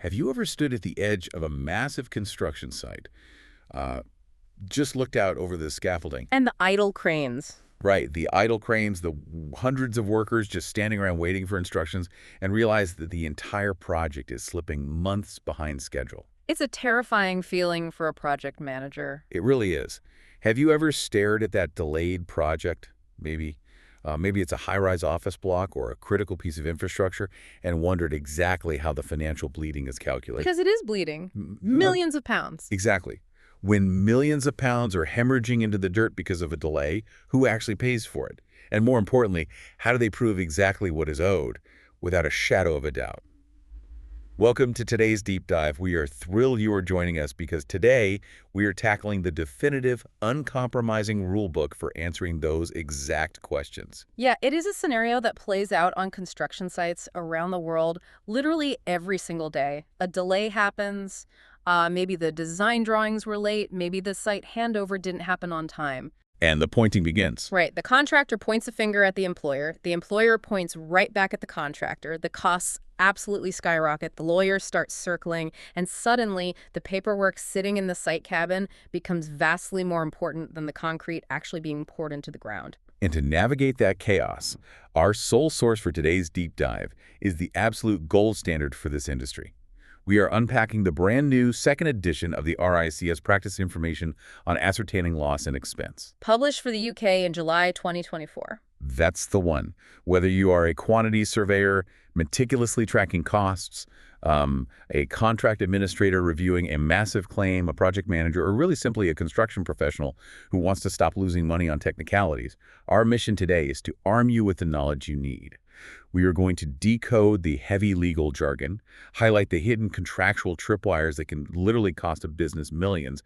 Have you ever stood at the edge of a massive construction site, uh, just looked out over the scaffolding? And the idle cranes. Right, the idle cranes, the hundreds of workers just standing around waiting for instructions, and realize that the entire project is slipping months behind schedule. It's a terrifying feeling for a project manager. It really is. Have you ever stared at that delayed project? Maybe it's a high-rise office block or a critical piece of infrastructure, and wondered exactly how the financial bleeding is calculated. Because it is bleeding. M- Millions of pounds. Exactly. When millions of pounds are hemorrhaging into the dirt because of a delay, who actually pays for it? And more importantly, how do they prove exactly what is owed without a shadow of a doubt? Welcome to today's deep dive. We are thrilled you are joining us because today we are tackling the definitive, uncompromising rulebook for answering those exact questions. Yeah, it is a scenario that plays out on construction sites around the world literally every single day. A delay happens, maybe the design drawings were late, maybe the site handover didn't happen on time. And the pointing begins. Right, the contractor points a finger at the employer points right back at the contractor, the costs absolutely skyrocket, the lawyers start circling, and suddenly the paperwork sitting in the site cabin becomes vastly more important than the concrete actually being poured into the ground. And to navigate that chaos, our sole source for today's deep dive is the absolute gold standard for this industry. We are unpacking the brand new second edition of the RICS Practice Information on Ascertaining Loss and Expense. Published for the UK in July 2024. That's the one. Whether you are a quantity surveyor meticulously tracking costs, a contract administrator reviewing a massive claim, a project manager, or really simply a construction professional who wants to stop losing money on technicalities, our mission today is to arm you with the knowledge you need. We are going to decode the heavy legal jargon, highlight the hidden contractual tripwires that can literally cost a business millions,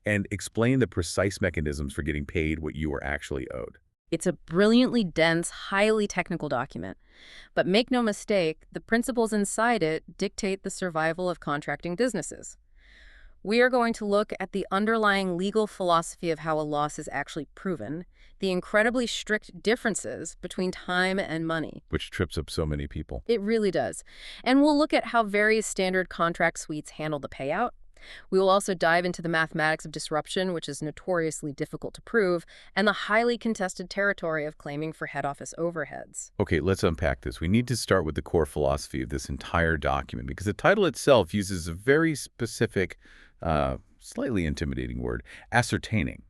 and explain the precise mechanisms for getting paid what you are actually owed. It's a brilliantly dense, highly technical document. But make no mistake, the principles inside it dictate the survival of contracting businesses. We are going to look at the underlying legal philosophy of how a loss is actually proven, the incredibly strict differences between time and money. Which trips up so many people. It really does. And we'll look at how various standard contract suites handle the payout. We will also dive into the mathematics of disruption, which is notoriously difficult to prove, and the highly contested territory of claiming for head office overheads. Okay, let's unpack this. We need to start with the core philosophy of this entire document because the title itself uses a very specific, slightly intimidating word, ascertaining.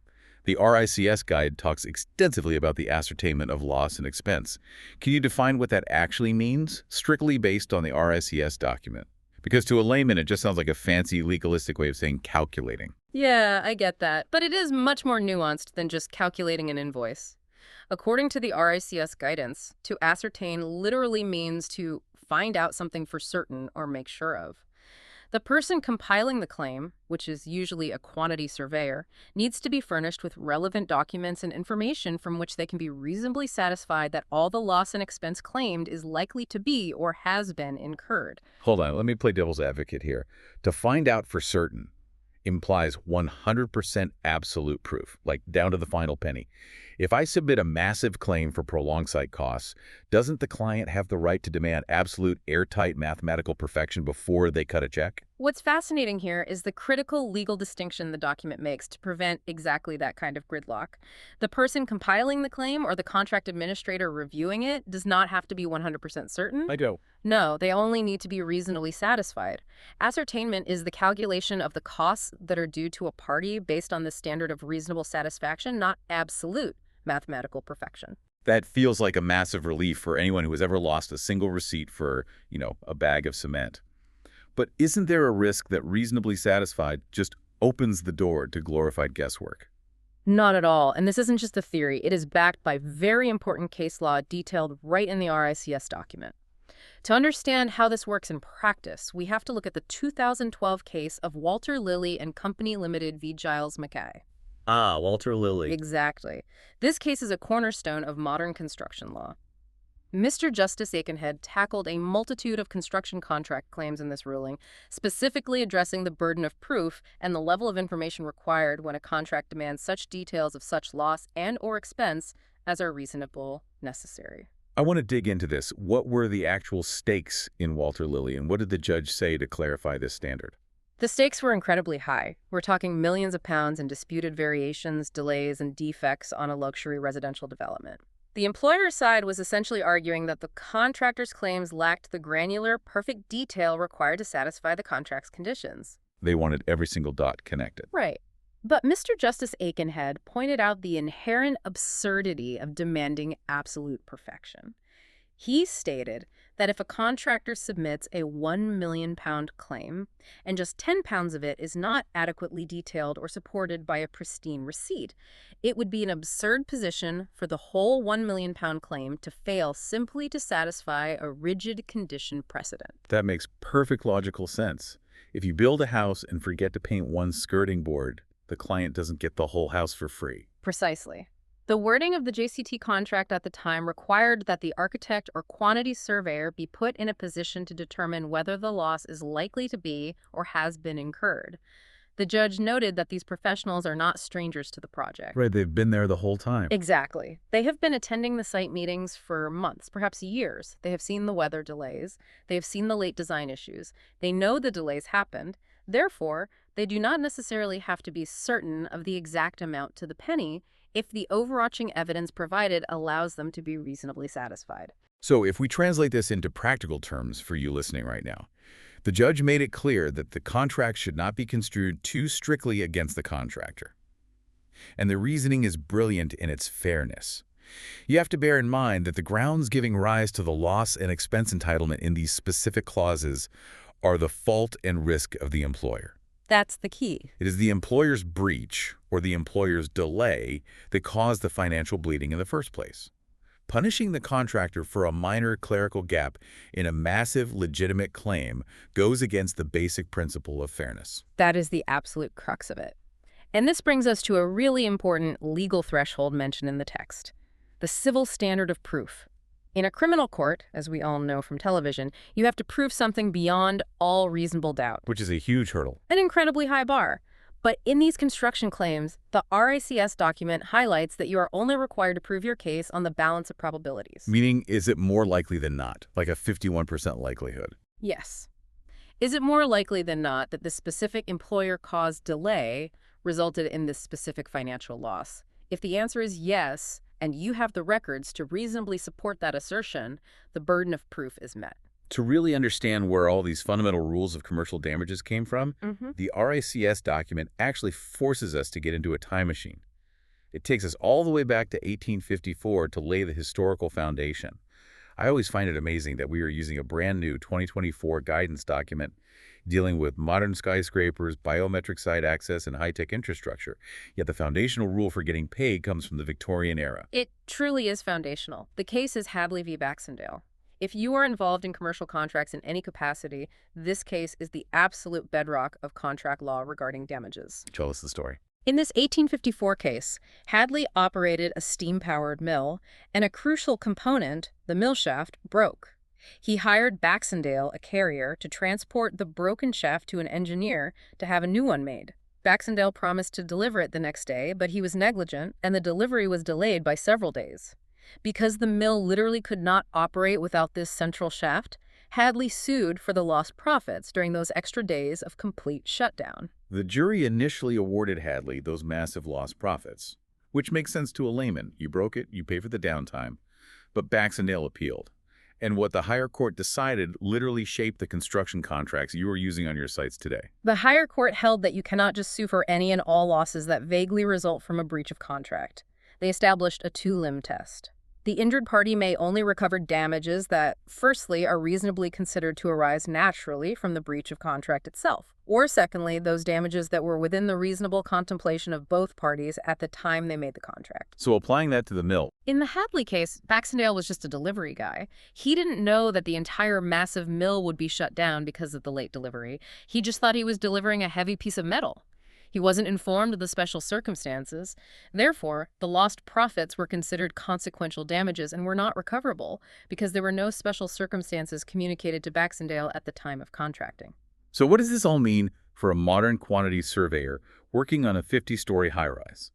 The RICS guide talks extensively about the ascertainment of loss and expense. Can you define what that actually means, strictly based on the RICS document? Because to a layman, it just sounds like a fancy legalistic way of saying calculating. Yeah, I get that. But it is much more nuanced than just calculating an invoice. According to the RICS guidance, to ascertain literally means to find out something for certain or make sure of. The person compiling the claim, which is usually a quantity surveyor, needs to be furnished with relevant documents and information from which they can be reasonably satisfied that all the loss and expense claimed is likely to be or has been incurred. Hold on, let me play devil's advocate here. To find out for certain implies 100% absolute proof, like down to the final penny. If I submit a massive claim for prolonged site costs, doesn't the client have the right to demand absolute airtight mathematical perfection before they cut a check? What's fascinating here is the critical legal distinction the document makes to prevent exactly that kind of gridlock. The person compiling the claim or the contract administrator reviewing it does not have to be 100% certain. I do. No, they only need to be reasonably satisfied. Ascertainment is the calculation of the costs that are due to a party based on the standard of reasonable satisfaction, not absolute mathematical perfection. That feels like a massive relief for anyone who has ever lost a single receipt for, a bag of cement. But isn't there a risk that reasonably satisfied just opens the door to glorified guesswork? Not at all. And this isn't just a theory. It is backed by very important case law detailed right in the RICS document. To understand how this works in practice, we have to look at the 2012 case of Walter Lilly and Company Limited v. Giles Mackay. Ah, Walter Lilly. Exactly. This case is a cornerstone of modern construction law. Mr. Justice Aikenhead tackled a multitude of construction contract claims in this ruling, specifically addressing the burden of proof and the level of information required when a contract demands such details of such loss and/or expense as are reasonable necessary. I want to dig into this. What were the actual stakes in Walter Lilly, and what did the judge say to clarify this standard? The stakes were incredibly high. We're talking millions of pounds in disputed variations, delays, and defects on a luxury residential development. The employer's side was essentially arguing that the contractor's claims lacked the granular, perfect detail required to satisfy the contract's conditions. They wanted every single dot connected. Right. But Mr. Justice Aikenhead pointed out the inherent absurdity of demanding absolute perfection. He stated that if a contractor submits a £1 million claim and just 10 pounds of it is not adequately detailed or supported by a pristine receipt, it would be an absurd position for the whole £1 million claim to fail simply to satisfy a rigid condition precedent. That makes perfect logical sense. If you build a house and forget to paint one skirting board, the client doesn't get the whole house for free. Precisely. The wording of the JCT contract at the time required that the architect or quantity surveyor be put in a position to determine whether the loss is likely to be or has been incurred. The judge noted that these professionals are not strangers to the project. Right, they've been there the whole time. Exactly. They have been attending the site meetings for months, perhaps years. They have seen the weather delays. They have seen the late design issues. They know the delays happened. Therefore, they do not necessarily have to be certain of the exact amount to the penny if the overarching evidence provided allows them to be reasonably satisfied. So if we translate this into practical terms for you listening right now, the judge made it clear that the contract should not be construed too strictly against the contractor. And the reasoning is brilliant in its fairness. You have to bear in mind that the grounds giving rise to the loss and expense entitlement in these specific clauses are the fault and risk of the employer. That's the key. It is the employer's breach or the employer's delay that caused the financial bleeding in the first place. Punishing the contractor for a minor clerical gap in a massive legitimate claim goes against the basic principle of fairness. That is the absolute crux of it. And this brings us to a really important legal threshold mentioned in the text, the civil standard of proof. In a criminal court, as we all know from television, you have to prove something beyond all reasonable doubt. Which is a huge hurdle. An incredibly high bar. But in these construction claims, the RICS document highlights that you are only required to prove your case on the balance of probabilities. Meaning, is it more likely than not? Like a 51% likelihood? Yes. Is it more likely than not that this specific employer-caused delay resulted in this specific financial loss? If the answer is yes, and you have the records to reasonably support that assertion, the burden of proof is met. To really understand where all these fundamental rules of commercial damages came from, the RICS document actually forces us to get into a time machine. It takes us all the way back to 1854 to lay the historical foundation. I always find it amazing that we are using a brand new 2024 guidance document dealing with modern skyscrapers, biometric site access, and high-tech infrastructure. Yet the foundational rule for getting paid comes from the Victorian era. It truly is foundational. The case is Hadley v. Baxendale. If you are involved in commercial contracts in any capacity, this case is the absolute bedrock of contract law regarding damages. Tell us the story. In this 1854 case, Hadley operated a steam-powered mill, and a crucial component, the mill shaft, broke. He hired Baxendale, a carrier, to transport the broken shaft to an engineer to have a new one made. Baxendale promised to deliver it the next day, but he was negligent, and the delivery was delayed by several days. Because the mill literally could not operate without this central shaft, Hadley sued for the lost profits during those extra days of complete shutdown. The jury initially awarded Hadley those massive lost profits, which makes sense to a layman. You broke it, you pay for the downtime. But Baxendale appealed. And what the higher court decided literally shaped the construction contracts you are using on your sites today. The higher court held that you cannot just sue for any and all losses that vaguely result from a breach of contract. They established a two-limb test. The injured party may only recover damages that, firstly, are reasonably considered to arise naturally from the breach of contract itself, or secondly, those damages that were within the reasonable contemplation of both parties at the time they made the contract. So applying that to the mill. In the Hadley case, Baxendale was just a delivery guy. He didn't know that the entire massive mill would be shut down because of the late delivery. He just thought he was delivering a heavy piece of metal. He wasn't informed of the special circumstances. Therefore, the lost profits were considered consequential damages and were not recoverable because there were no special circumstances communicated to Baxendale at the time of contracting. So what does this all mean for a modern quantity surveyor working on a 50-story high-rise?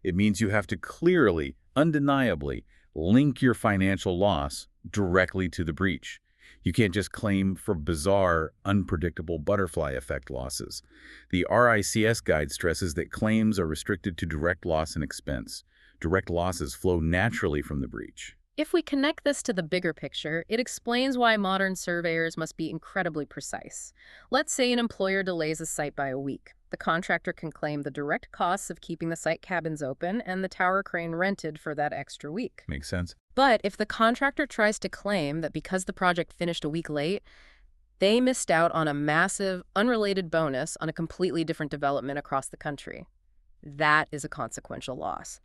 It means you have to clearly, undeniably, link your financial loss directly to the breach. You can't just claim for bizarre, unpredictable butterfly effect losses. The RICS guide stresses that claims are restricted to direct loss and expense. Direct losses flow naturally from the breach. If we connect this to the bigger picture, it explains why modern surveyors must be incredibly precise. Let's say an employer delays a site by a week. The contractor can claim the direct costs of keeping the site cabins open and the tower crane rented for that extra week. Makes sense? But if the contractor tries to claim that because the project finished a week late, they missed out on a massive, unrelated bonus on a completely different development across the country, that is a consequential loss.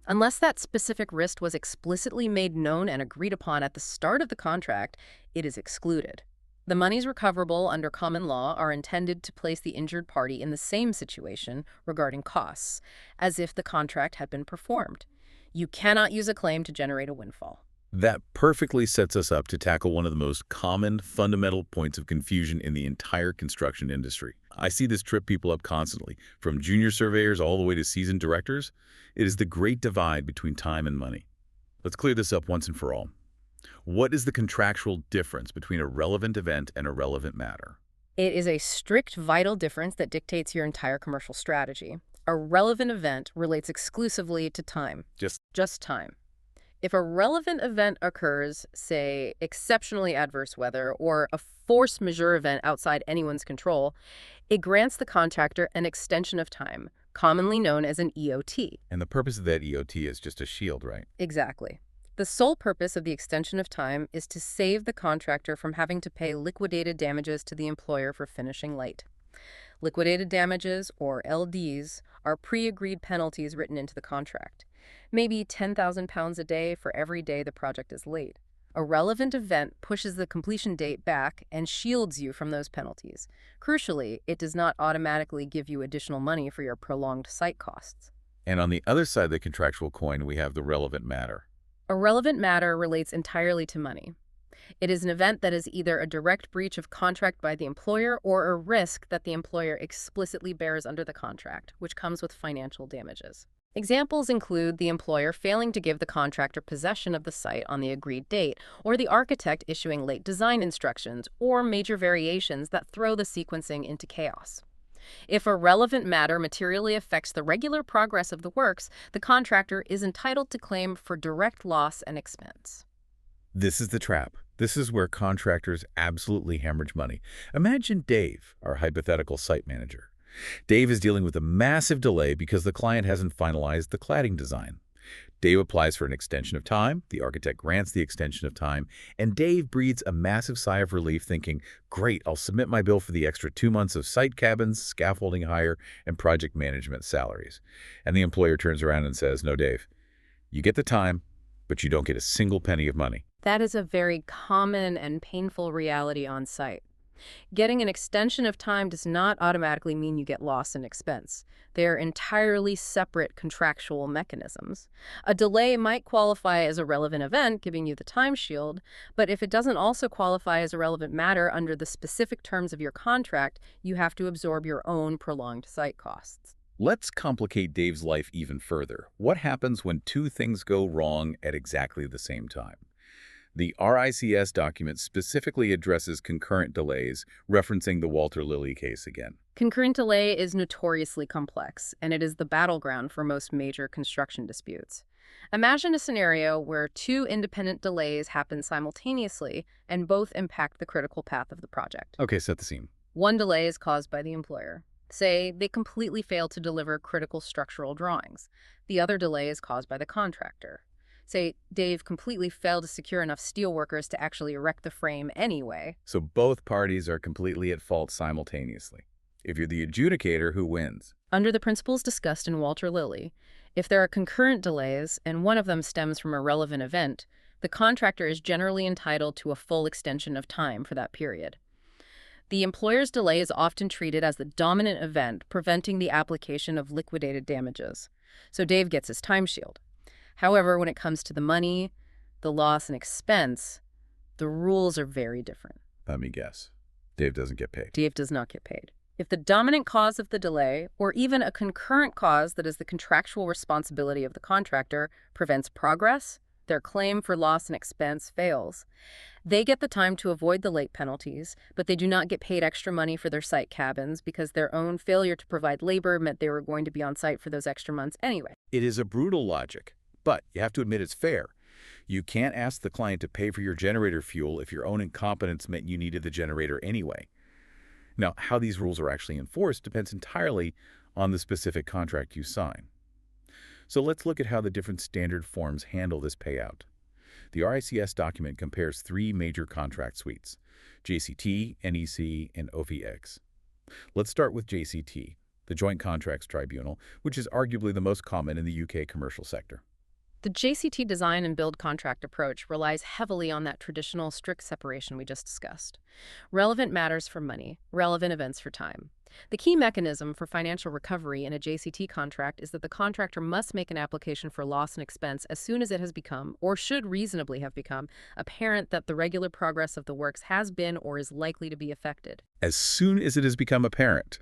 Unless that specific risk was explicitly made known and agreed upon at the start of the contract, it is excluded. The monies recoverable under common law are intended to place the injured party in the same situation regarding costs, as if the contract had been performed. You cannot use a claim to generate a windfall. That perfectly sets us up to tackle one of the most common fundamental points of confusion in the entire construction industry. I see this trip people up constantly, from junior surveyors all the way to seasoned directors. It is the great divide between time and money. Let's clear this up once and for all. What is the contractual difference between a relevant event and a relevant matter? It is a strict, vital difference that dictates your entire commercial strategy. A relevant event relates exclusively to time. Just time. If a relevant event occurs, say, exceptionally adverse weather or a force majeure event outside anyone's control, it grants the contractor an extension of time, commonly known as an EOT. And the purpose of that EOT is just a shield, right? Exactly. The sole purpose of the extension of time is to save the contractor from having to pay liquidated damages to the employer for finishing late. Liquidated damages, or LDs, are pre-agreed penalties written into the contract. Maybe £10,000 a day for every day the project is late. A relevant event pushes the completion date back and shields you from those penalties. Crucially, it does not automatically give you additional money for your prolonged site costs. And on the other side of the contractual coin, we have the relevant matter. A relevant matter relates entirely to money. It is an event that is either a direct breach of contract by the employer or a risk that the employer explicitly bears under the contract, which comes with financial damages. Examples include the employer failing to give the contractor possession of the site on the agreed date, or the architect issuing late design instructions, or major variations that throw the sequencing into chaos. If a relevant matter materially affects the regular progress of the works, the contractor is entitled to claim for direct loss and expense. This is the trap. This is where contractors absolutely hemorrhage money. Imagine Dave, our hypothetical site manager. Dave is dealing with a massive delay because the client hasn't finalized the cladding design. Dave applies for an extension of time, the architect grants the extension of time, and Dave breathes a massive sigh of relief thinking, great, I'll submit my bill for the extra 2 months of site cabins, scaffolding hire, and project management salaries. And the employer turns around and says, no, Dave, you get the time, but you don't get a single penny of money. That is a very common and painful reality on site. Getting an extension of time does not automatically mean you get loss and expense. They are entirely separate contractual mechanisms. A delay might qualify as a relevant event, giving you the time shield, but if it doesn't also qualify as a relevant matter under the specific terms of your contract, you have to absorb your own prolonged site costs. Let's complicate Dave's life even further. What happens when two things go wrong at exactly the same time? The RICS document specifically addresses concurrent delays, referencing the Walter Lilly case again. Concurrent delay is notoriously complex, and it is the battleground for most major construction disputes. Imagine a scenario where two independent delays happen simultaneously and both impact the critical path of the project. Okay, set the scene. One delay is caused by the employer. Say they completely fail to deliver critical structural drawings. The other delay is caused by the contractor. Say Dave completely failed to secure enough steelworkers to actually erect the frame anyway. So both parties are completely at fault simultaneously. If you're the adjudicator, who wins? Under the principles discussed in Walter Lilly, if there are concurrent delays and one of them stems from a relevant event, the contractor is generally entitled to a full extension of time for that period. The employer's delay is often treated as the dominant event, preventing the application of liquidated damages. So Dave gets his time shield. However, when it comes to the money, the loss and expense, the rules are very different. Let me guess. Dave doesn't get paid. Dave does not get paid. If the dominant cause of the delay, or even a concurrent cause that is the contractual responsibility of the contractor, prevents progress, Their claim for loss and expense fails. They get the time to avoid the late penalties, but they do not get paid extra money for their site cabins because their own failure to provide labor meant they were going to be on site for those extra months anyway. It is a brutal logic, but you have to admit it's fair. You can't ask the client to pay for your generator fuel if your own incompetence meant you needed the generator anyway. Now, how these rules are actually enforced depends entirely on the specific contract you sign. So let's look at how the different standard forms handle this payout. The RICS document compares three major contract suites: JCT, NEC, and OVX. Let's start with JCT, the Joint Contracts Tribunal, which is arguably the most common in the UK commercial sector. The JCT design and build contract approach relies heavily on that traditional strict separation we just discussed. Relevant matters for money, relevant events for time. The key mechanism for financial recovery in a JCT contract is that the contractor must make an application for loss and expense as soon as it has become, or should reasonably have become, apparent that the regular progress of the works has been or is likely to be affected. As soon as it has become apparent.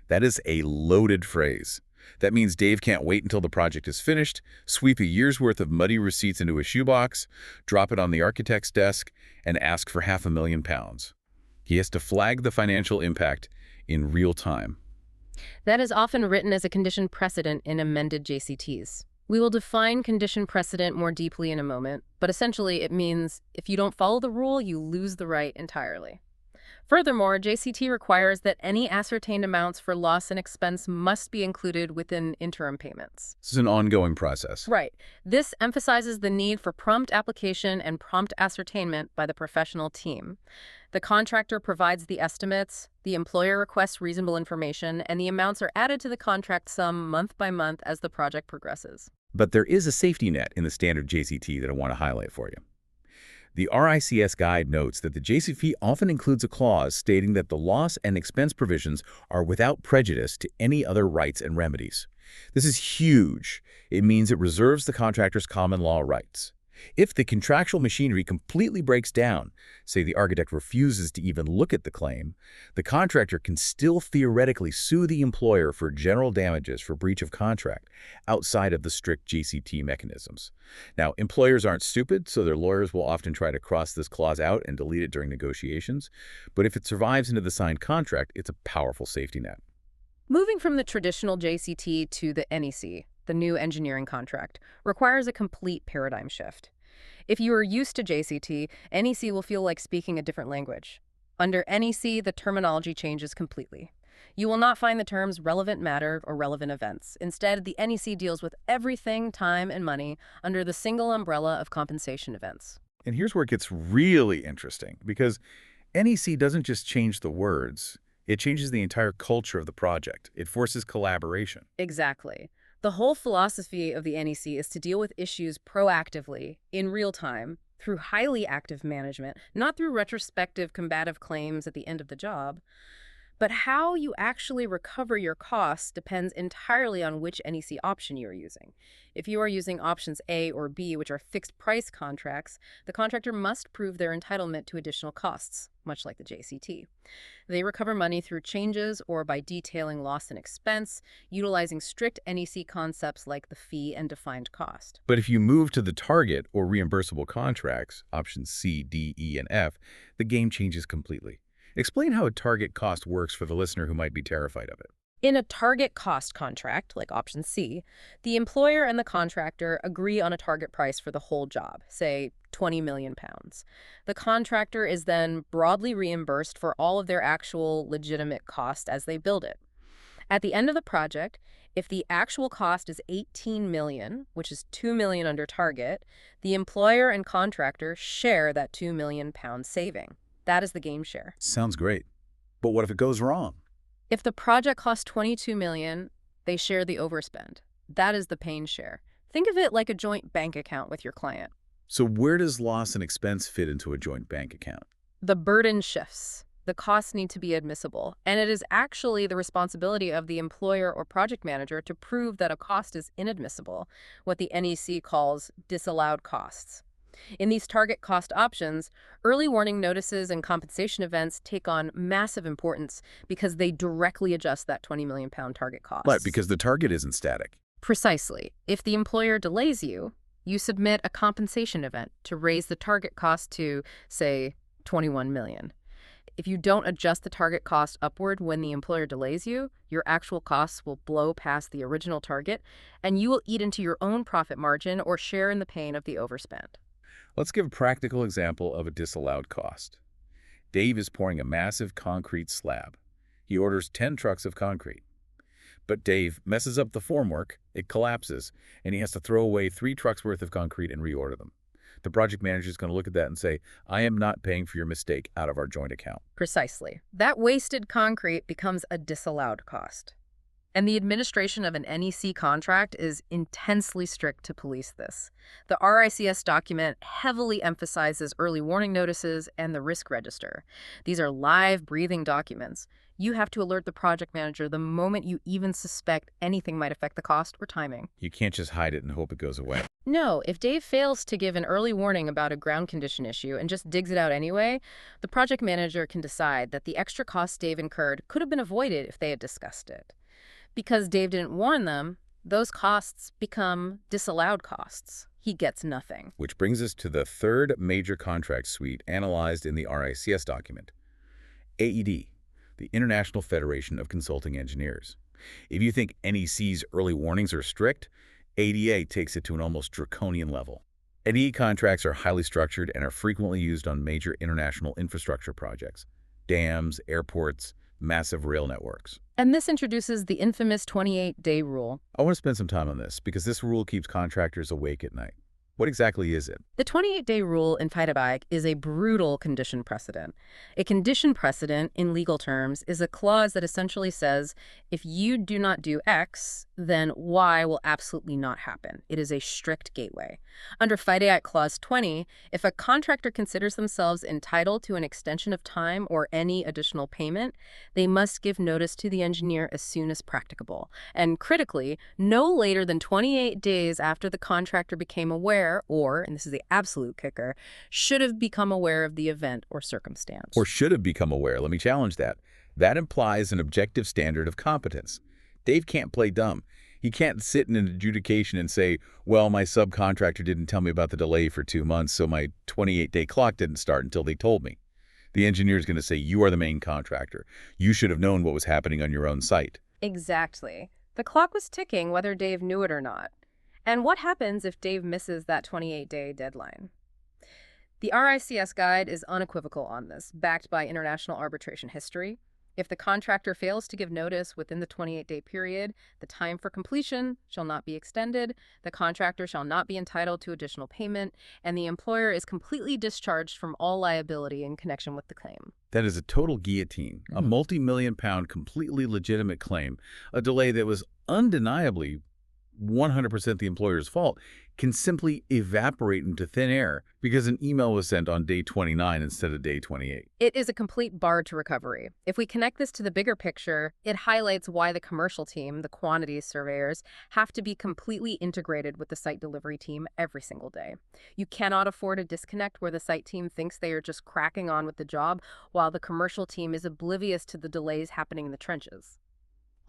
That is a loaded phrase. That means Dave can't wait until the project is finished, sweep a year's worth of muddy receipts into a shoebox, drop it on the architect's desk, and ask for £500,000. He has to flag the financial impact in real time. That is often written as a condition precedent in amended JCTs. We will define condition precedent more deeply in a moment, but essentially it means if you don't follow the rule, you lose the right entirely. Furthermore, JCT requires that any ascertained amounts for loss and expense must be included within interim payments. This is an ongoing process. Right. This emphasizes the need for prompt application and prompt ascertainment by the professional team. The contractor provides the estimates, the employer requests reasonable information, and the amounts are added to the contract sum month by month as the project progresses. But there is a safety net in the standard JCT that I want to highlight for you. The RICS guide notes that the JCT often includes a clause stating that the loss and expense provisions are without prejudice to any other rights and remedies. This is huge. It means it reserves the contractor's common law rights. If the contractual machinery completely breaks down, say the architect refuses to even look at the claim, the contractor can still theoretically sue the employer for general damages for breach of contract outside of the strict JCT mechanisms. Now, employers aren't stupid, so their lawyers will often try to cross this clause out and delete it during negotiations, but if it survives into the signed contract, it's a powerful safety net. Moving from the traditional JCT to the NEC, the new engineering contract, requires a complete paradigm shift. If you are used to JCT, NEC will feel like speaking a different language. Under NEC, the terminology changes completely. You will not find the terms relevant matter or relevant events. Instead, the NEC deals with everything, time, and money under the single umbrella of compensation events. And here's where it gets really interesting, because NEC doesn't just change the words, it changes the entire culture of the project. It forces collaboration. Exactly. The whole philosophy of the NEC is to deal with issues proactively, in real time, through highly active management, not through retrospective combative claims at the end of the job. But how you actually recover your costs depends entirely on which NEC option you are using. If you are using options A or B, which are fixed price contracts, the contractor must prove their entitlement to additional costs, much like the JCT. They recover money through changes or by detailing loss and expense, utilizing strict NEC concepts like the fee and defined cost. But if you move to the target or reimbursable contracts, options C, D, E, and F, the game changes completely. Explain how a target cost works for the listener who might be terrified of it. In a target cost contract, like option C, the employer and the contractor agree on a target price for the whole job, say £20 million. The contractor is then broadly reimbursed for all of their actual legitimate cost as they build it. At the end of the project, if the actual cost is $18 million, which is $2 million under target, the employer and contractor share that £2 million saving. That is the game share. Sounds great. But what if it goes wrong? If the project costs $22 million, they share the overspend. That is the pain share. Think of it like a joint bank account with your client. So where does loss and expense fit into a joint bank account? The burden shifts. The costs need to be admissible, and it is actually the responsibility of the employer or project manager to prove that a cost is inadmissible, what the NEC calls disallowed costs. In these target cost options, early warning notices and compensation events take on massive importance because they directly adjust that £20 million target cost. Right, because the target isn't static. Precisely. If the employer delays you, You submit a compensation event to raise the target cost to, say, $21 million. If you don't adjust the target cost upward when the employer delays you, your actual costs will blow past the original target, and you will eat into your own profit margin or share in the pain of the overspend. Let's give a practical example of a disallowed cost. Dave is pouring a massive concrete slab. He orders 10 trucks of concrete. But Dave messes up the formwork, it collapses, and he has to throw away 3 trucks worth of concrete and reorder them. The project manager is going to look at that and say, I am not paying for your mistake out of our joint account. Precisely. That wasted concrete becomes a disallowed cost. And the administration of an NEC contract is intensely strict to police this. The RICS document heavily emphasizes early warning notices and the risk register. These are live, breathing documents. You have to alert the project manager the moment you even suspect anything might affect the cost or timing. You can't just hide it and hope it goes away. No, if Dave fails to give an early warning about a ground condition issue and just digs it out anyway, the project manager can decide that the extra costs Dave incurred could have been avoided if they had discussed it. Because Dave didn't warn them, those costs become disallowed costs. He gets nothing. Which brings us to the third major contract suite analyzed in the RICS document. AED, the International Federation of Consulting Engineers. If you think NEC's early warnings are strict, ADA takes it to an almost draconian level. AED contracts are highly structured and are frequently used on major international infrastructure projects, dams, airports, massive rail networks. And this introduces the infamous 28-day rule. I want to spend some time on this because this rule keeps contractors awake at night. What exactly is it? The 28-day rule in FIDA is a brutal condition precedent. A condition precedent, in legal terms, is a clause that essentially says, if you do not do X, then Y will absolutely not happen. It is a strict gateway. Under FIDA Clause 20, if a contractor considers themselves entitled to an extension of time or any additional payment, they must give notice to the engineer as soon as practicable. And critically, no later than 28 days after the contractor became aware or, and this is the absolute kicker, should have become aware of the event or circumstance. Or should have become aware. Let me challenge that. That implies an objective standard of competence. Dave can't play dumb. He can't sit in an adjudication and say, well, my subcontractor didn't tell me about the delay for 2 months, so my 28-day clock didn't start until they told me. The engineer is going to say, you are the main contractor. You should have known what was happening on your own site. Exactly. The clock was ticking whether Dave knew it or not. And what happens if Dave misses that 28-day deadline? The RICS guide is unequivocal on this, backed by international arbitration history. If the contractor fails to give notice within the 28-day period, the time for completion shall not be extended, the contractor shall not be entitled to additional payment, and the employer is completely discharged from all liability in connection with the claim. That is a total guillotine, a multi-million-pound, completely legitimate claim, a delay that was undeniably 100% the employer's fault, can simply evaporate into thin air because an email was sent on day 29 instead of day 28. It is a complete bar to recovery. If we connect this to the bigger picture, it highlights why the commercial team, the quantities surveyors, have to be completely integrated with the site delivery team every single day. You cannot afford a disconnect where the site team thinks they are just cracking on with the job while the commercial team is oblivious to the delays happening in the trenches.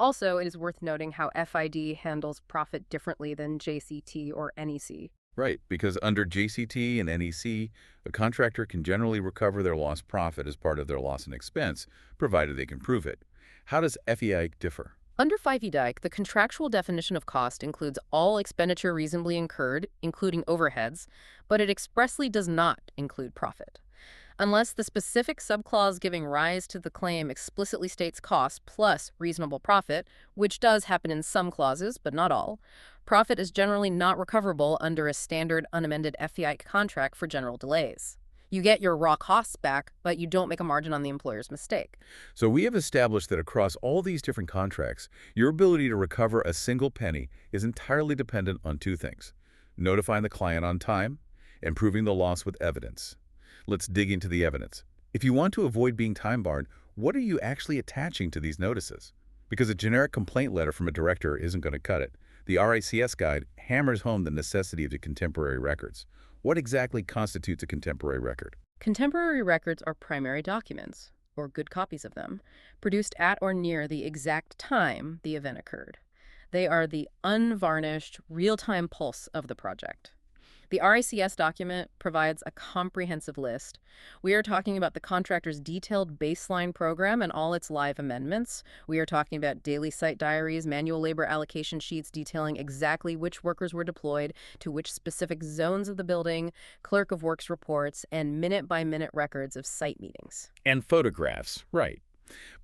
Also, it is worth noting how FID handles profit differently than JCT or NEC. Right, because under JCT and NEC, a contractor can generally recover their lost profit as part of their loss and expense, provided they can prove it. How does FEI differ? Under FIDIC, the contractual definition of cost includes all expenditure reasonably incurred, including overheads, but it expressly does not include profit. Unless the specific subclause giving rise to the claim explicitly states cost plus reasonable profit, which does happen in some clauses, but not all, profit is generally not recoverable under a standard unamended FEI contract for general delays. You get your raw costs back, but you don't make a margin on the employer's mistake. So we have established that across all these different contracts, your ability to recover a single penny is entirely dependent on 2 things: notifying the client on time and proving the loss with evidence. Let's dig into the evidence. If you want to avoid being time-barred, what are you actually attaching to these notices? Because a generic complaint letter from a director isn't going to cut it. The RICS guide hammers home the necessity of the contemporary records. What exactly constitutes a contemporary record? Contemporary records are primary documents, or good copies of them, produced at or near the exact time the event occurred. They are the unvarnished, real-time pulse of the project. The RICS document provides a comprehensive list. We are talking about the contractor's detailed baseline program and all its live amendments. We are talking about daily site diaries, manual labor allocation sheets detailing exactly which workers were deployed to which specific zones of the building, clerk of works reports, and minute-by-minute records of site meetings. And photographs, right.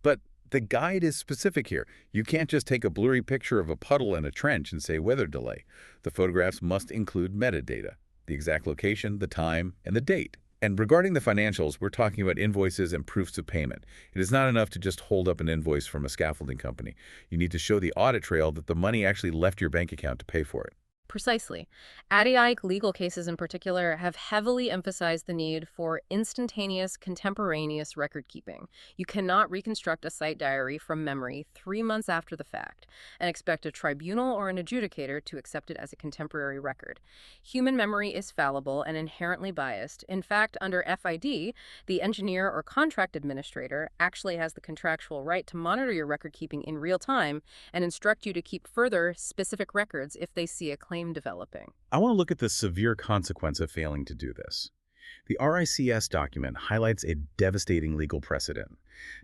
But the guide is specific here. You can't just take a blurry picture of a puddle in a trench and say weather delay. The photographs must include metadata, the exact location, the time, and the date. And regarding the financials, we're talking about invoices and proofs of payment. It is not enough to just hold up an invoice from a scaffolding company. You need to show the audit trail that the money actually left your bank account to pay for it. Precisely. ADIAC legal cases in particular have heavily emphasized the need for instantaneous, contemporaneous record keeping. You cannot reconstruct a site diary from memory 3 months after the fact and expect a tribunal or an adjudicator to accept it as a contemporary record. Human memory is fallible and inherently biased. In fact, under FID, the engineer or contract administrator actually has the contractual right to monitor your record keeping in real time and instruct you to keep further specific records if they see a claim developing. I want to look at the severe consequence of failing to do this. The RICS document highlights a devastating legal precedent.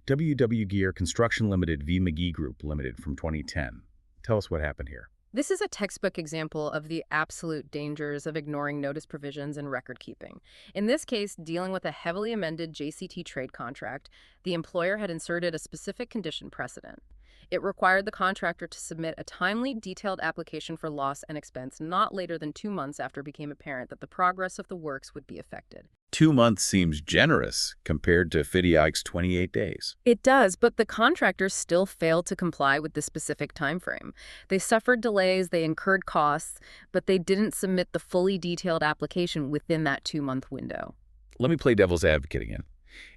WW Gear Construction Limited v. McGee Group Limited from 2010. Tell us what happened here. This is a textbook example of the absolute dangers of ignoring notice provisions and record keeping. In this case, dealing with a heavily amended JCT trade contract, the employer had inserted a specific condition precedent. It required the contractor to submit a timely, detailed application for loss and expense not later than 2 months after it became apparent that the progress of the works would be affected. 2 months seems generous compared to FIDIAC's 28 days. It does, but the contractors still failed to comply with the specific time frame. They suffered delays, they incurred costs, but they didn't submit the fully detailed application within that 2-month window. Let me play devil's advocate again.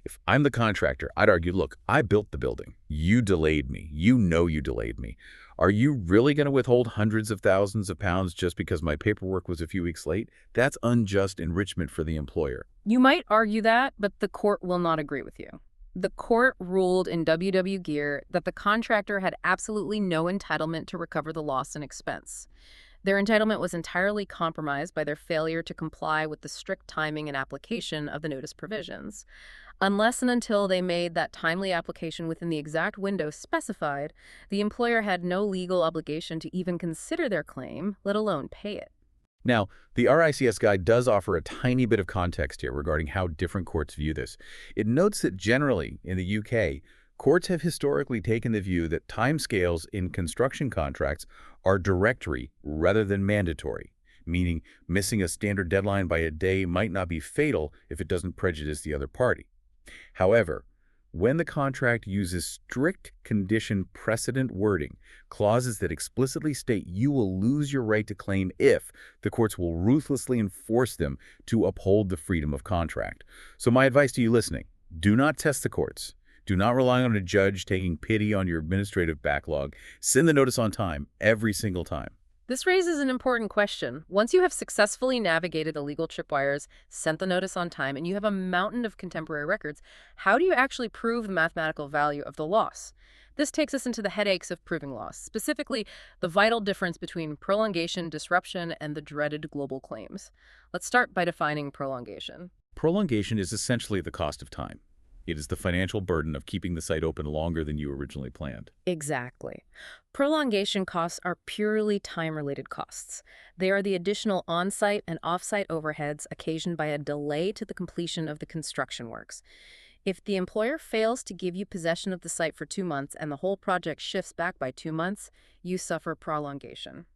If I'm the contractor, I'd argue, look, I built the building. You delayed me. You know you delayed me. Are you really going to withhold hundreds of thousands of pounds just because my paperwork was a few weeks late? That's unjust enrichment for the employer. You might argue that, but the court will not agree with you. The court ruled in WW Gear that the contractor had absolutely no entitlement to recover the loss and expense. Their entitlement was entirely compromised by their failure to comply with the strict timing and application of the notice provisions. Unless and until they made that timely application within the exact window specified, the employer had no legal obligation to even consider their claim, let alone pay it. Now, the RICS guide does offer a tiny bit of context here regarding how different courts view this. It notes that generally, in the UK, courts have historically taken the view that timescales in construction contracts are directory rather than mandatory, meaning missing a standard deadline by a day might not be fatal if it doesn't prejudice the other party. However, when the contract uses strict condition precedent wording, clauses that explicitly state you will lose your right to claim if, the courts will ruthlessly enforce them to uphold the freedom of contract. So my advice to you listening, do not test the courts. Do not rely on a judge taking pity on your administrative backlog. Send the notice on time every single time. This raises an important question. Once you have successfully navigated the legal tripwires, sent the notice on time, and you have a mountain of contemporary records, how do you actually prove the mathematical value of the loss? This takes us into the headaches of proving loss, specifically the vital difference between prolongation, disruption, and the dreaded global claims. Let's start by defining prolongation. Prolongation is essentially the cost of time. It is the financial burden of keeping the site open longer than you originally planned. Exactly. Prolongation costs are purely time-related costs. They are the additional on-site and off-site overheads occasioned by a delay to the completion of the construction works. If the employer fails to give you possession of the site for 2 months and the whole project shifts back by 2 months, you suffer prolongation.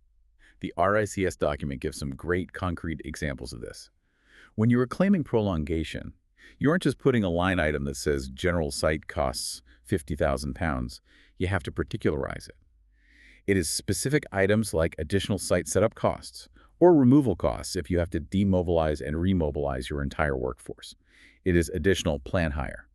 The RICS document gives some great concrete examples of this. When you are claiming prolongation, you aren't just putting a line item that says general site costs £50,000. You have to particularize it. It is specific items like additional site setup costs or removal costs if you have to demobilize and remobilize your entire workforce. It is additional plant hire.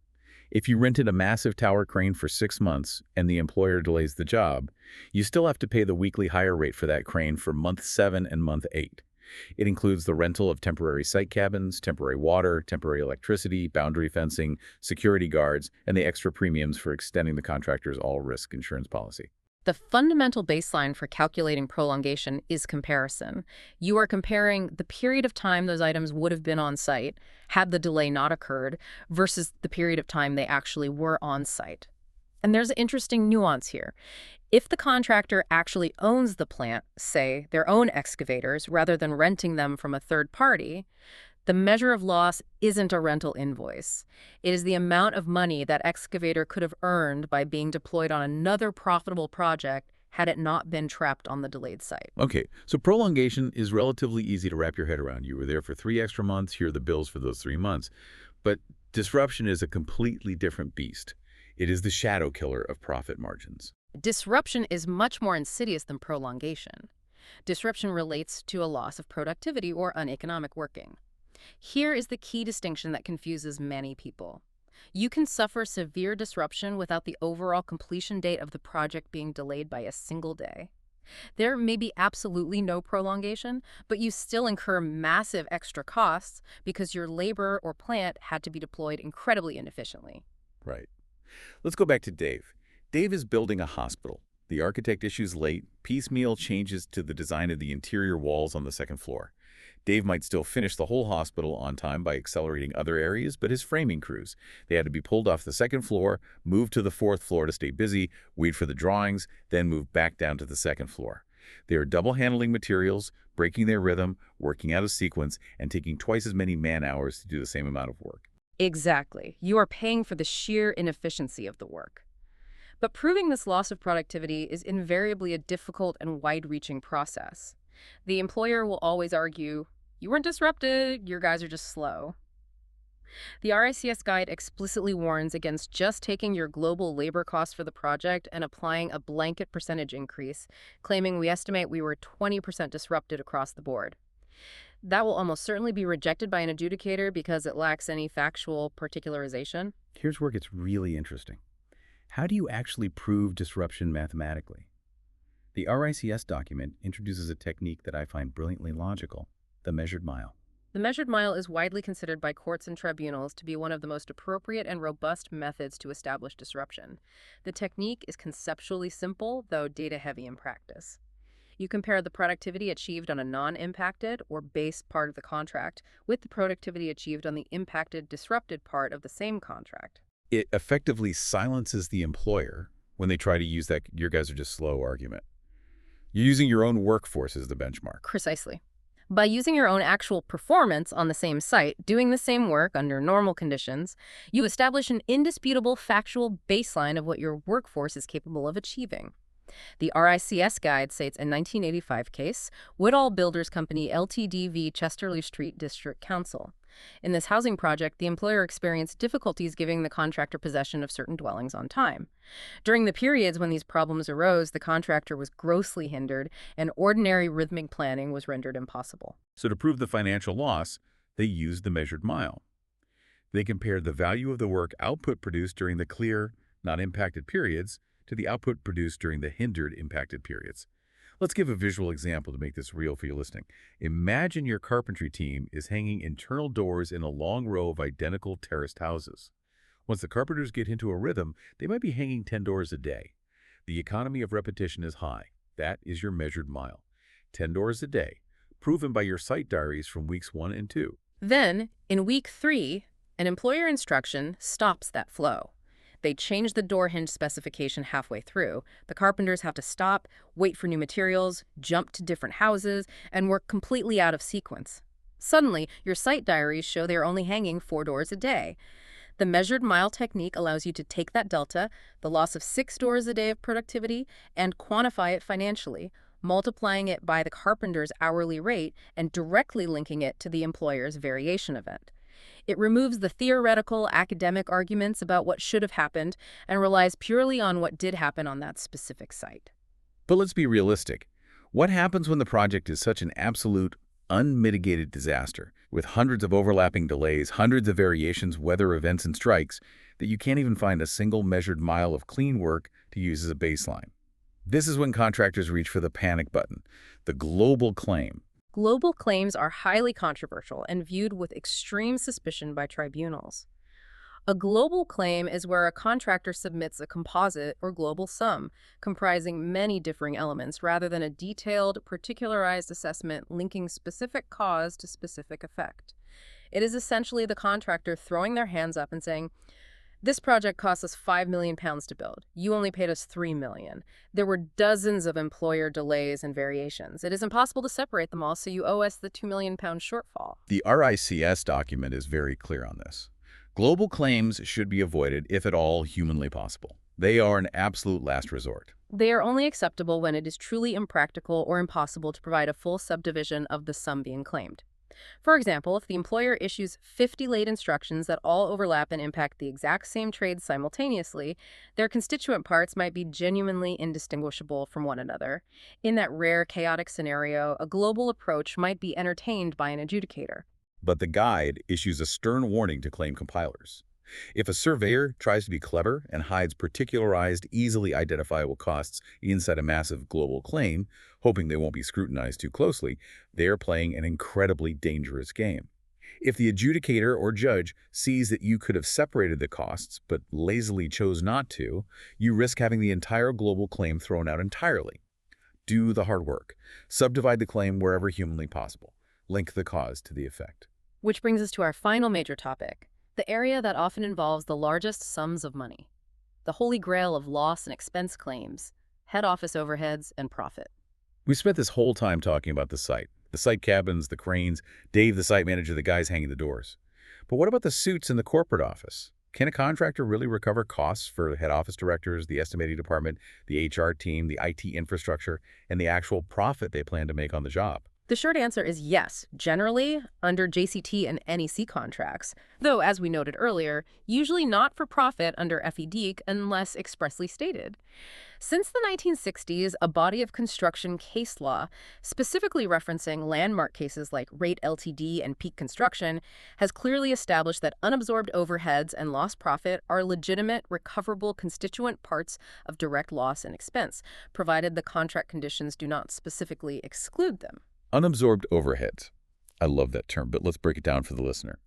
If you rented a massive tower crane for 6 months and the employer delays the job, you still have to pay the weekly hire rate for that crane for month 7 and month 8. It includes the rental of temporary site cabins, temporary water, temporary electricity, boundary fencing, security guards, and the extra premiums for extending the contractor's all-risk insurance policy. The fundamental baseline for calculating prolongation is comparison. You are comparing the period of time those items would have been on site had the delay not occurred versus the period of time they actually were on site. And there's an interesting nuance here. If the contractor actually owns the plant, say their own excavators, rather than renting them from a third party, the measure of loss isn't a rental invoice. It is the amount of money that excavator could have earned by being deployed on another profitable project had it not been trapped on the delayed site. Okay, so prolongation is relatively easy to wrap your head around. You were there for 3 extra months, here are the bills for those 3 months. But disruption is a completely different beast. It is the shadow killer of profit margins. Disruption is much more insidious than prolongation. Disruption relates to a loss of productivity or uneconomic working. Here is the key distinction that confuses many people. You can suffer severe disruption without the overall completion date of the project being delayed by a single day. There may be absolutely no prolongation, but you still incur massive extra costs because your labor or plant had to be deployed incredibly inefficiently. Right. Let's go back to Dave. Dave is building a hospital. The architect issues late, piecemeal changes to the design of the interior walls on the second floor. Dave might still finish the whole hospital on time by accelerating other areas, but his framing crews, they had to be pulled off the second floor, moved to the 4th floor to stay busy, wait for the drawings, then move back down to the 2nd floor. They are double-handling materials, breaking their rhythm, working out of sequence, and taking twice as many man-hours to do the same amount of work. Exactly. You are paying for the sheer inefficiency of the work. But proving this loss of productivity is invariably a difficult and wide-reaching process. The employer will always argue, you weren't disrupted, your guys are just slow. The RICS guide explicitly warns against just taking your global labor costs for the project and applying a blanket percentage increase, claiming we estimate we were 20% disrupted across the board. That will almost certainly be rejected by an adjudicator because it lacks any factual particularization. Here's where it gets really interesting. How do you actually prove disruption mathematically? The RICS document introduces a technique that I find brilliantly logical, the measured mile. The measured mile is widely considered by courts and tribunals to be one of the most appropriate and robust methods to establish disruption. The technique is conceptually simple, though data-heavy in practice. You compare the productivity achieved on a non-impacted or base part of the contract with the productivity achieved on the impacted, disrupted part of the same contract. It effectively silences the employer when they try to use that "your guys are just slow" argument. You're using your own workforce as the benchmark. Precisely. By using your own actual performance on the same site, doing the same work under normal conditions, you establish an indisputable factual baseline of what your workforce is capable of achieving. The RICS guide cites a 1985 case, Woodall Builders Company Ltd v. Chesterley Street District Council. In this housing project, the employer experienced difficulties giving the contractor possession of certain dwellings on time. During the periods when these problems arose, the contractor was grossly hindered, and ordinary rhythmic planning was rendered impossible. So to prove the financial loss, they used the measured mile. They compared the value of the work output produced during the clear, not impacted periods to the output produced during the hindered, impacted periods. Let's give a visual example to make this real for you listening. Imagine your carpentry team is hanging internal doors in a long row of identical terraced houses. Once the carpenters get into a rhythm, they might be hanging 10 doors a day. The economy of repetition is high. That is your measured mile. 10 doors a day, proven by your site diaries from weeks 1 and 2. Then, in week 3, an employer instruction stops that flow. They change the door hinge specification halfway through. The carpenters have to stop, wait for new materials, jump to different houses, and work completely out of sequence. Suddenly, your site diaries show they are only hanging 4 doors a day. The measured mile technique allows you to take that delta, the loss of 6 doors a day of productivity, and quantify it financially, multiplying it by the carpenter's hourly rate and directly linking it to the employer's variation event. It removes the theoretical, academic arguments about what should have happened and relies purely on what did happen on that specific site. But let's be realistic. What happens when the project is such an absolute, unmitigated disaster, with hundreds of overlapping delays, hundreds of variations, weather events, and strikes, that you can't even find a single measured mile of clean work to use as a baseline? This is when contractors reach for the panic button, the global claim. Global claims are highly controversial and viewed with extreme suspicion by tribunals. A global claim is where a contractor submits a composite or global sum comprising many differing elements rather than a detailed, particularized assessment linking specific cause to specific effect. It is essentially the contractor throwing their hands up and saying, this project cost us £5 million to build. You only paid us $3 million. There were dozens of employer delays and variations. It is impossible to separate them all, so you owe us the £2 million shortfall. The RICS document is very clear on this. Global claims should be avoided if at all humanly possible. They are an absolute last resort. They are only acceptable when it is truly impractical or impossible to provide a full subdivision of the sum being claimed. For example, if the employer issues 50 late instructions that all overlap and impact the exact same trade simultaneously, their constituent parts might be genuinely indistinguishable from one another. In that rare, chaotic scenario, a global approach might be entertained by an adjudicator. But the guide issues a stern warning to claim compilers. If a surveyor tries to be clever and hides particularized, easily identifiable costs inside a massive global claim, hoping they won't be scrutinized too closely, they're playing an incredibly dangerous game. If the adjudicator or judge sees that you could have separated the costs but lazily chose not to, you risk having the entire global claim thrown out entirely. Do the hard work. Subdivide the claim wherever humanly possible. Link the cause to the effect. Which brings us to our final major topic, the area that often involves the largest sums of money. The holy grail of loss and expense claims, head office overheads, and profit. We spent this whole time talking about the site cabins, the cranes, Dave, the site manager, the guys hanging the doors. But what about the suits in the corporate office? Can a contractor really recover costs for the head office directors, the estimating department, the HR team, the IT infrastructure, and the actual profit they plan to make on the job? The short answer is yes, generally under JCT and NEC contracts, though, as we noted earlier, usually not for profit under FEDEC unless expressly stated. Since the 1960s, a body of construction case law, specifically referencing landmark cases like Rate LTD and Peak Construction, has clearly established that unabsorbed overheads and lost profit are legitimate, recoverable constituent parts of direct loss and expense, provided the contract conditions do not specifically exclude them. Unabsorbed overheads. I love that term, but let's break it down for the listener.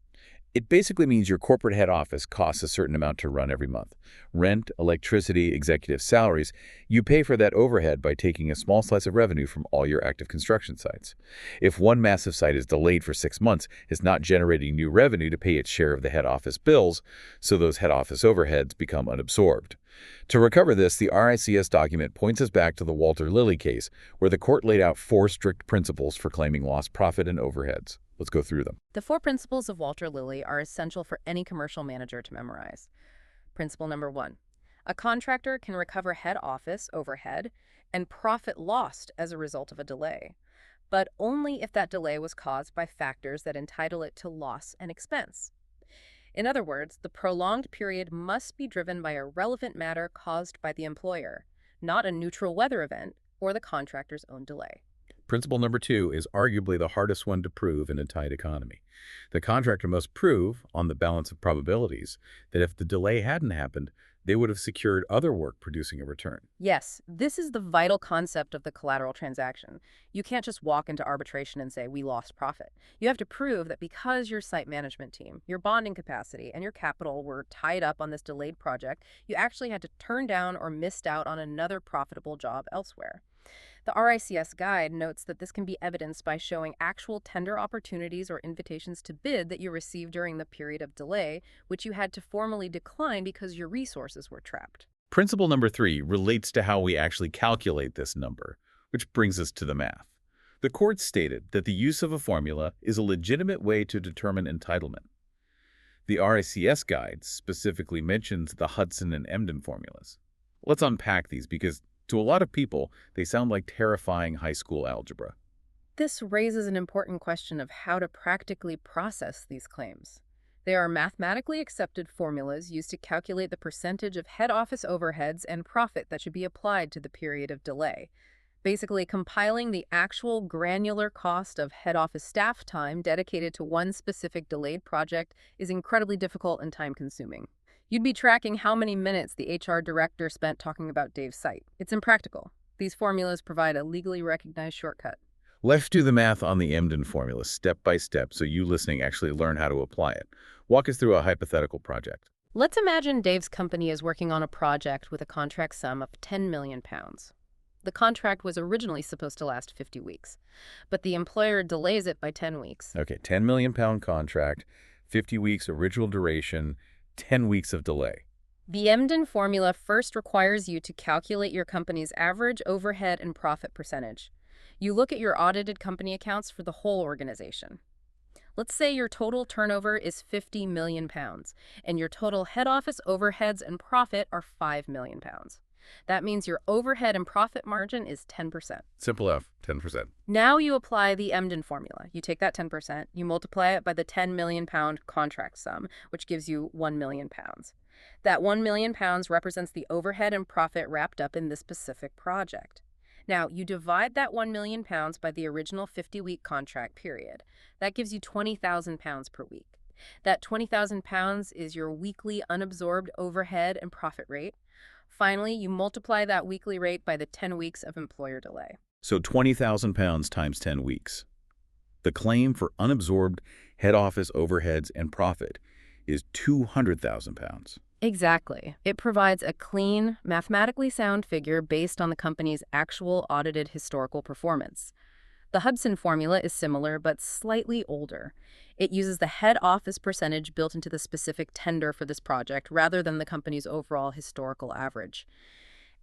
It basically means your corporate head office costs a certain amount to run every month. Rent, electricity, executive salaries. You pay for that overhead by taking a small slice of revenue from all your active construction sites. If one massive site is delayed for 6 months, it's not generating new revenue to pay its share of the head office bills, so those head office overheads become unabsorbed. To recover this, the RICS document points us back to the Walter Lilly case, where the court laid out 4 strict principles for claiming lost profit and overheads. Let's go through them. The 4 principles of Walter Lilly are essential for any commercial manager to memorize. Principle number 1. A contractor can recover head office overhead and profit lost as a result of a delay, but only if that delay was caused by factors that entitle it to loss and expense. In other words, the prolonged period must be driven by a relevant matter caused by the employer, not a neutral weather event or the contractor's own delay. Principle number 2 is arguably the hardest one to prove in a tight economy. The contractor must prove, on the balance of probabilities, that if the delay hadn't happened, they would have secured other work producing a return. Yes, this is the vital concept of the collateral transaction. You can't just walk into arbitration and say, we lost profit. You have to prove that because your site management team, your bonding capacity, and your capital were tied up on this delayed project, you actually had to turn down or missed out on another profitable job elsewhere. The RICS guide notes that this can be evidenced by showing actual tender opportunities or invitations to bid that you received during the period of delay, which you had to formally decline because your resources were trapped. Principle number 3 relates to how we actually calculate this number, which brings us to the math. The court stated that the use of a formula is a legitimate way to determine entitlement. The RICS guide specifically mentions the Hudson and Emden formulas. Let's unpack these because to a lot of people, they sound like terrifying high school algebra. This raises an important question of how to practically process these claims. They are mathematically accepted formulas used to calculate the percentage of head office overheads and profit that should be applied to the period of delay. Basically, compiling the actual granular cost of head office staff time dedicated to one specific delayed project is incredibly difficult and time-consuming. You'd be tracking how many minutes the HR director spent talking about Dave's site. It's impractical. These formulas provide a legally recognized shortcut. Let's do the math on the Emden formula step by step so you listening actually learn how to apply it. Walk us through a hypothetical project. Let's imagine Dave's company is working on a project with a contract sum of £10 million. The contract was originally supposed to last 50 weeks, but the employer delays it by 10 weeks. Okay, £10 million contract, 50 weeks original duration, 10 weeks of delay. The Emden formula first requires you to calculate your company's average overhead and profit percentage. You look at your audited company accounts for the whole organization. Let's say your total turnover is £50 million, and your total head office overheads and profit are £5 million. That means your overhead and profit margin is 10%. Simple F, 10%. Now you apply the Emden formula. You take that 10%, you multiply it by the £10 million contract sum, which gives you £1 million. That £1 million represents the overhead and profit wrapped up in this specific project. Now, you divide that £1 million by the original 50-week contract period. That gives you £20,000 per week. That £20,000 is your weekly unabsorbed overhead and profit rate. Finally, you multiply that weekly rate by the 10 weeks of employer delay. So £20,000 times 10 weeks. The claim for unabsorbed head office overheads and profit is £200,000. Exactly. It provides a clean, mathematically sound figure based on the company's actual audited historical performance. The Hudson formula is similar but slightly older. It uses the head office percentage built into the specific tender for this project rather than the company's overall historical average.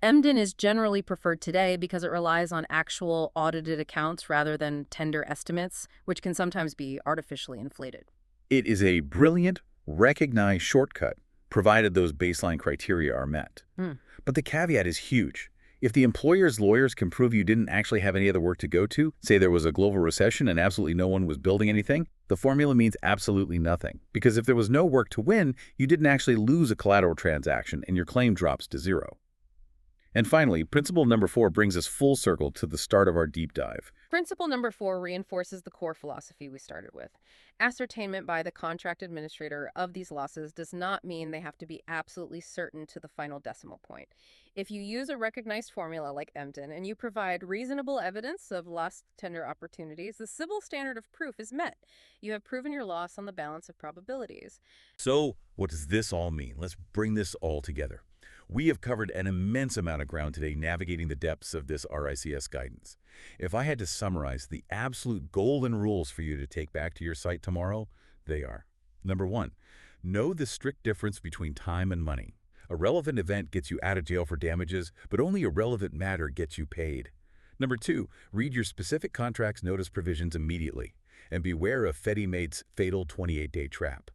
Emden is generally preferred today because it relies on actual audited accounts rather than tender estimates, which can sometimes be artificially inflated. It is a brilliant, recognized shortcut, provided those baseline criteria are met. But the caveat is huge. If the employer's lawyers can prove you didn't actually have any other work to go to, say there was a global recession and absolutely no one was building anything, the formula means absolutely nothing. Because if there was no work to win, you didn't actually lose a collateral transaction and your claim drops to zero. And finally, principle number 4 brings us full circle to the start of our deep dive. Principle number 4 reinforces the core philosophy we started with. Ascertainment by the contract administrator of these losses does not mean they have to be absolutely certain to the final decimal point. If you use a recognized formula like Emden and you provide reasonable evidence of lost tender opportunities, the civil standard of proof is met. You have proven your loss on the balance of probabilities. So, what does this all mean? Let's bring this all together. We have covered an immense amount of ground today navigating the depths of this RICS guidance. If I had to summarize the absolute golden rules for you to take back to your site tomorrow, they are: Number 1, know the strict difference between time and money. A relevant event gets you out of jail for damages, but only a relevant matter gets you paid. Number 2, read your specific contract's notice provisions immediately, and beware of FediMate's fatal 28-day trap.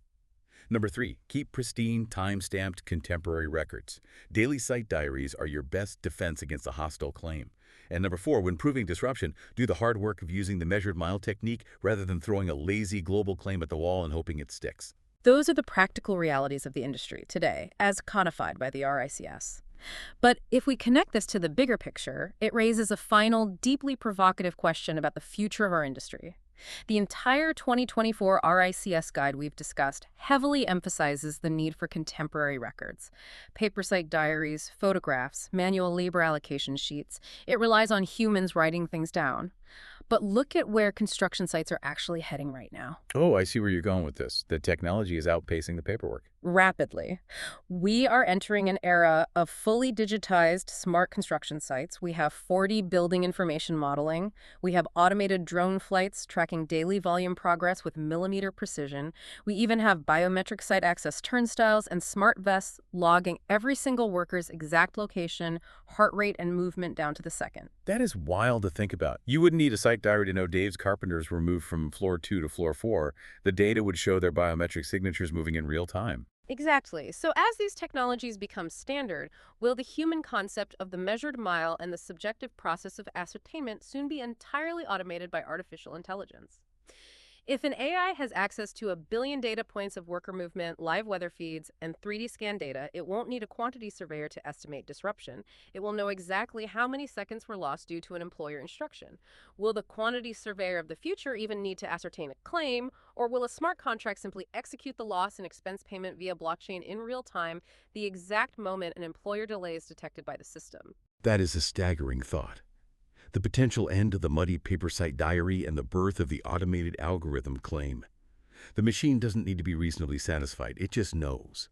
Number 3, keep pristine, time-stamped contemporary records. Daily site diaries are your best defense against a hostile claim. And number 4, when proving disruption, do the hard work of using the measured mile technique rather than throwing a lazy global claim at the wall and hoping it sticks. Those are the practical realities of the industry today, as codified by the RICS. But if we connect this to the bigger picture, it raises a final, deeply provocative question about the future of our industry. The entire 2024 RICS guide we've discussed heavily emphasizes the need for contemporary records. Paper site diaries, photographs, manual labor allocation sheets. It relies on humans writing things down. But look at where construction sites are actually heading right now. Oh, I see where you're going with this. The technology is outpacing the paperwork. Rapidly. We are entering an era of fully digitized smart construction sites. We have 4D building information modeling. We have automated drone flights tracking daily volume progress with millimeter precision. We even have biometric site access turnstiles and smart vests logging every single worker's exact location, heart rate, and movement down to the second. That is wild to think about. You wouldn't need a site diary to know Dave's carpenters were moved from floor 2 to floor 4. The data would show their biometric signatures moving in real time. Exactly. So as these technologies become standard, will the human concept of the measured mile and the subjective process of ascertainment soon be entirely automated by artificial intelligence? If an AI has access to 1 billion data points of worker movement, live weather feeds, and 3D scan data, it won't need a quantity surveyor to estimate disruption. It will know exactly how many seconds were lost due to an employer instruction. Will the quantity surveyor of the future even need to ascertain a claim, or will a smart contract simply execute the loss and expense payment via blockchain in real time, the exact moment an employer delay is detected by the system? That is a staggering thought. The potential end of the muddy paper site diary and the birth of the automated algorithm claim. The machine doesn't need to be reasonably satisfied, it just knows.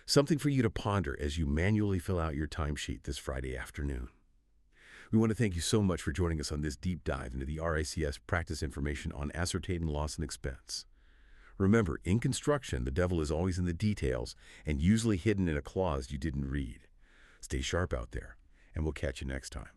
Something for you to ponder as you manually fill out your timesheet this Friday afternoon. We want to thank you so much for joining us on this deep dive into the RICS practice information on ascertaining loss and expense. Remember, in construction, the devil is always in the details and usually hidden in a clause you didn't read. Stay sharp out there, and we'll catch you next time.